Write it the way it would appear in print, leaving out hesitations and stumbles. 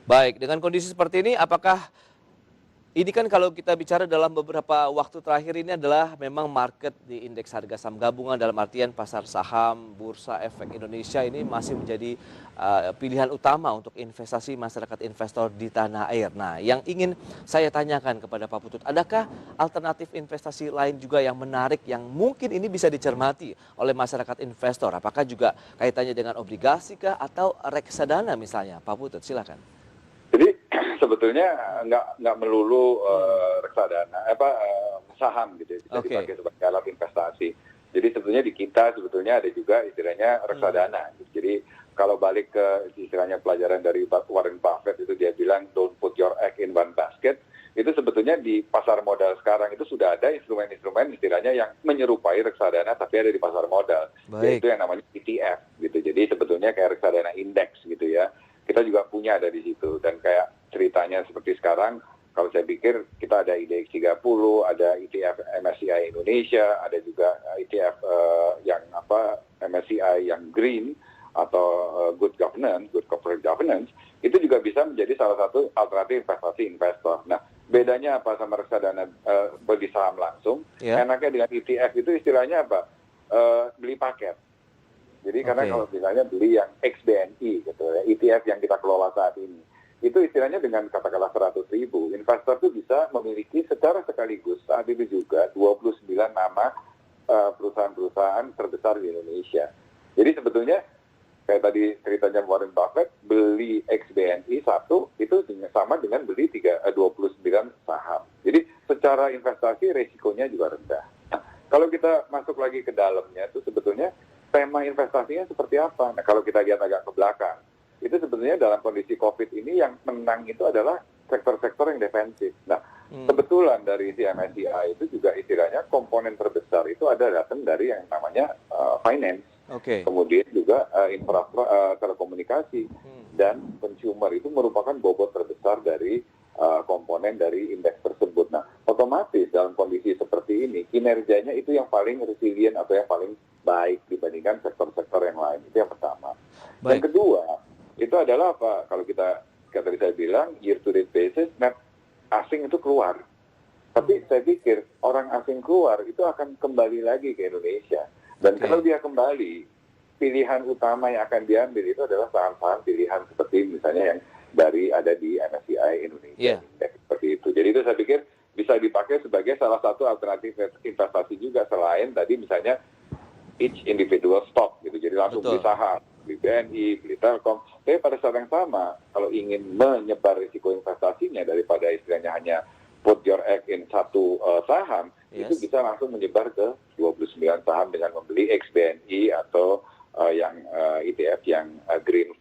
Baik, dengan kondisi seperti ini apakah ini kan kalau kita bicara dalam beberapa waktu terakhir ini adalah memang market di indeks harga saham gabungan dalam artian pasar saham, Bursa Efek Indonesia ini masih menjadi pilihan utama untuk investasi masyarakat investor di tanah air. Nah, yang ingin saya tanyakan kepada Pak Putut, adakah alternatif investasi lain juga yang menarik yang mungkin ini bisa dicermati oleh masyarakat investor? Apakah juga kaitannya dengan obligasi kah atau reksadana misalnya? Pak Putut, silakan. Jadi sebetulnya nggak melulu reksadana, saham gitu ya, bisa Oke. dipakai sebagai alat investasi. Jadi sebetulnya di kita sebetulnya ada juga istilahnya reksadana. Jadi kalau balik ke istilahnya pelajaran dari Warren Buffett itu dia bilang don't put your egg in one basket. Itu sebetulnya di pasar modal sekarang itu sudah ada instrumen-instrumen istilahnya yang menyerupai reksadana tapi ada di pasar modal, Baik. yaitu yang namanya ETF gitu. Jadi sebetulnya kayak reksadana indeks gitu ya. Kita juga punya ada di situ dan kayak ceritanya seperti sekarang kalau saya pikir kita ada IDX 30, ada ETF MSCI Indonesia, ada juga ETF yang MSCI yang green atau good governance, good corporate governance, itu juga bisa menjadi salah satu alternatif investasi investor. Nah, bedanya apa sama reksadana beli saham langsung? Ya. Enaknya dengan ETF itu istilahnya apa? Beli paket. Jadi karena Oke. kalau misalnya beli yang XBNI gitu ya, ETF yang kita kelola saat ini, itu istilahnya dengan katakanlah 100.000, investor itu bisa memiliki secara sekaligus saat itu juga 29 nama perusahaan-perusahaan terbesar di Indonesia. Jadi sebetulnya kayak tadi ceritanya Warren Buffett, beli XBNI satu itu sama dengan beli 29 saham. Jadi secara investasi resikonya juga rendah. Nah, kalau kita masuk lagi ke dalamnya itu sebetulnya tema investasinya seperti apa? Nah, kalau kita lihat agak ke belakang, itu sebetulnya dalam kondisi COVID ini yang menang itu adalah sektor-sektor yang defensif. Nah, kebetulan dari si MSCI itu juga istilahnya komponen terbesar itu ada datang dari yang namanya finance. Oke. Kemudian juga infrastruktur telekomunikasi dan consumer itu merupakan bobot terbesar dari komponen dari indeks tersebut. Nah, otomatis dalam kondisi seperti ini, kinerjanya itu yang paling resilient atau yang paling baik dibandingkan sektor-sektor yang lain. Itu yang pertama. Baik. Yang kedua, itu adalah apa? Kalau kita tadi saya bilang, year to date basis, net asing itu keluar. Tapi saya pikir orang asing keluar itu akan kembali lagi ke Indonesia. Dan kalau dia kembali, pilihan utama yang akan diambil itu adalah saham-saham pilihan seperti misalnya yang ada di MSCI Indonesia. Seperti itu. Jadi itu saya pikir bisa dipakai sebagai salah satu alternatif investasi juga selain tadi misalnya each individual stock gitu. Jadi langsung beli saham, beli BNI, beli Telkom. Tapi pada saat yang sama, kalau ingin menyebar risiko investasinya daripada istilahnya hanya put your egg in satu saham, itu bisa langsung menyebar ke 29 saham dengan membeli XBNI atau yang ETF yang green